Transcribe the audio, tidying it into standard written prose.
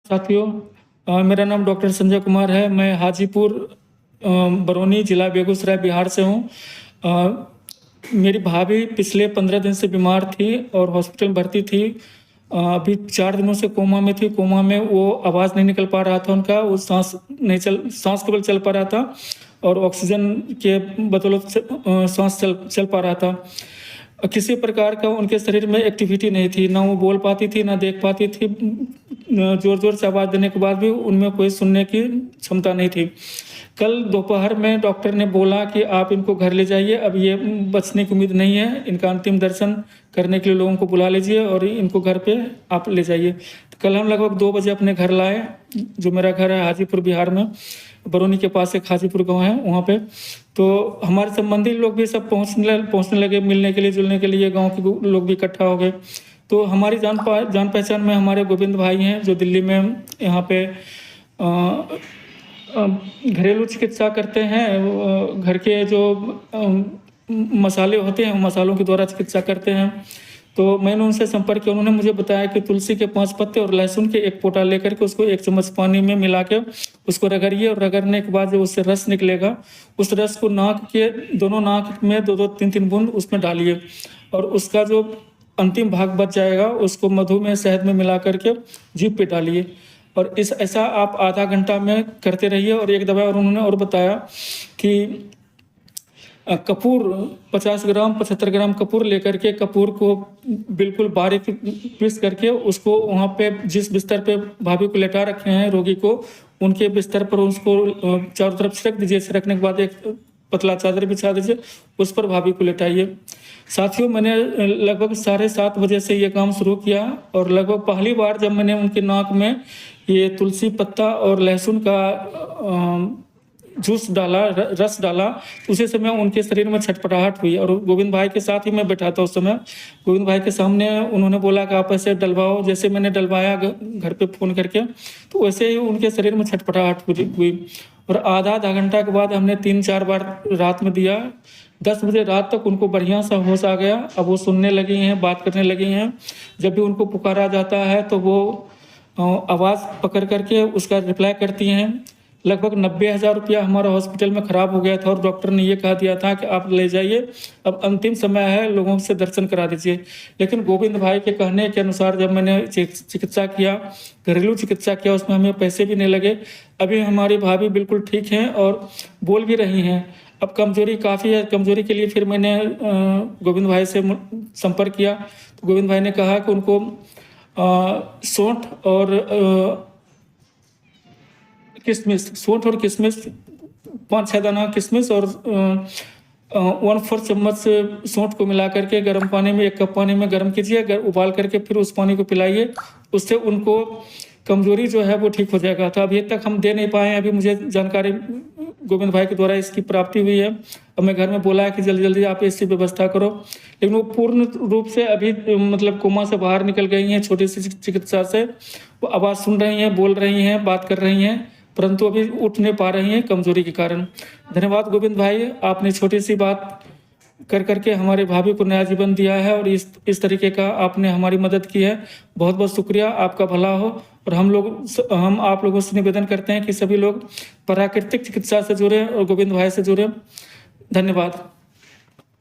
साथियों, मेरा नाम डॉक्टर संजय कुमार है। मैं हाजीपुर बरौनी जिला बेगूसराय बिहार से हूँ। मेरी भाभी पिछले 15 दिन से बीमार थी और हॉस्पिटल भर्ती थी। अभी 4 दिनों से कोमा में थी। कोमा में वो आवाज़ नहीं निकल पा रहा था उनका, वो सांस केवल चल पा रहा था और ऑक्सीजन के बदौलत सांस चल पा रहा था। किसी प्रकार का उनके शरीर में एक्टिविटी नहीं थी, ना वो बोल पाती थी, ना देख पाती थी। जोर जोर से आवाज़ देने के बाद भी उनमें कोई सुनने की क्षमता नहीं थी। कल दोपहर में डॉक्टर ने बोला कि आप इनको घर ले जाइए, अब ये बचने की उम्मीद नहीं है, इनका अंतिम दर्शन करने के लिए लोगों को बुला लीजिए और इनको घर पे आप ले जाइए। तो कल हम लगभग 2 बजे अपने घर लाए, जो मेरा घर है हाजीपुर बिहार में, बरौनी के पास एक हाजीपुर गाँव है वहाँ पे। तो हमारे संबंधी लोग भी सब पहुँचने लगे, मिलने के लिए, जुलने के लिए गाँव के लोग भी इकट्ठा हो गए। तो हमारी जान पहचान में हमारे गोविंद भाई हैं, जो दिल्ली में यहाँ पे घरेलू चिकित्सा करते हैं। घर के जो मसाले होते हैं, मसालों के द्वारा चिकित्सा करते हैं। तो मैंने उनसे संपर्क किया, उन्होंने मुझे बताया कि तुलसी के 5 पत्ते और लहसुन के 1 पोटा लेकर के उसको 1 चम्मच पानी में मिला के उसको रगड़िए और रगड़ने के बाद जो उससे रस निकलेगा, उस रस को दोनों नाक में 2-2, 3-3 बूंद उसमें डालिए और उसका जो अंतिम भाग बच जाएगा उसको मधु में, शहद में मिला करके जीभ पे डालिए और ऐसा आप आधा घंटा में करते रहिए। और एक दवा और उन्होंने और बताया कि कपूर 50 ग्राम 75 ग्राम कपूर लेकर के, कपूर को बिल्कुल बारीक पीस करके उसको वहाँ पे जिस बिस्तर पे भाभी को लेटा रखे हैं रोगी को, उनके बिस्तर पर उसको चारों तरफ छिड़क दीजिए। छिड़कने के बाद एक पतला चादर बिछा दीजिए, उस पर भाभी को लेटाइए। साथियों, मैंने लगभग 7:30 बजे से ये काम शुरू किया और लगभग पहली बार जब मैंने उनके नाक में ये तुलसी पत्ता और लहसुन का जूस डाला, रस डाला, उसी समय उनके शरीर में छटपटाहट हुई। और गोविंद भाई के साथ ही मैं बैठा था उस समय। गोविंद भाई के सामने उन्होंने बोला कि आप ऐसे डलवाओ, जैसे मैंने डलवाया घर पे फ़ोन करके, तो वैसे ही उनके शरीर में छटपटाहट हुई। और आधा घंटा के बाद हमने 3-4 बार रात में दिया। 10 बजे रात तक उनको बढ़िया सा होश आ गया। अब वो सुनने लगी हैं, बात करने लगी हैं। जब भी उनको पुकारा जाता है तो वो आवाज़ पकड़ करके उसका रिप्लाई करती हैं। लगभग 90,000 रुपया हमारा हॉस्पिटल में ख़राब हो गया था और डॉक्टर ने ये कहा दिया था कि आप ले जाइए, अब अंतिम समय है, लोगों से दर्शन करा दीजिए। लेकिन गोविंद भाई के कहने के अनुसार जब मैंने चिकित्सा किया, घरेलू चिकित्सा किया, उसमें हमें पैसे भी नहीं लगे। अभी हमारी भाभी बिल्कुल ठीक हैं और बोल भी रही हैं। अब कमज़ोरी काफ़ी है, कमज़ोरी के लिए फिर मैंने गोविंद भाई से संपर्क किया तो गोविंद भाई ने कहा कि उनको सौंठ और किशमिश 5-6 दाना किशमिश और 1/4 चम्मच सौंठ को मिला करके गर्म पानी में 1 कप पानी में गर्म कीजिए, उबाल करके फिर उस पानी को पिलाइए। उससे उनको कमज़ोरी जो है वो ठीक हो जाएगा। तो अभी तक हम दे नहीं पाए, अभी मुझे जानकारी गोविंद भाई के द्वारा इसकी प्राप्ति हुई है। अब मैं घर में बोला है कि जल्दी जल्दी आप इसकी व्यवस्था करो। लेकिन वो पूर्ण रूप से अभी मतलब कोमा से बाहर निकल गई हैं। छोटी सी चिकित्सा से वो आवाज़ सुन रही हैं, बोल रही हैं, बात कर रही हैं, परंतु अभी उठ नहीं पा रही हैं कमज़ोरी के कारण। धन्यवाद गोविंद भाई, आपने छोटी सी बात कर करके हमारे भाभी को नया जीवन दिया है और इस तरीके का आपने हमारी मदद की है। बहुत बहुत शुक्रिया, आपका भला हो। और हम आप लोगों से निवेदन करते हैं कि सभी लोग प्राकृतिक चिकित्सा से जुड़े और गोविंद भाई से जुड़े। धन्यवाद।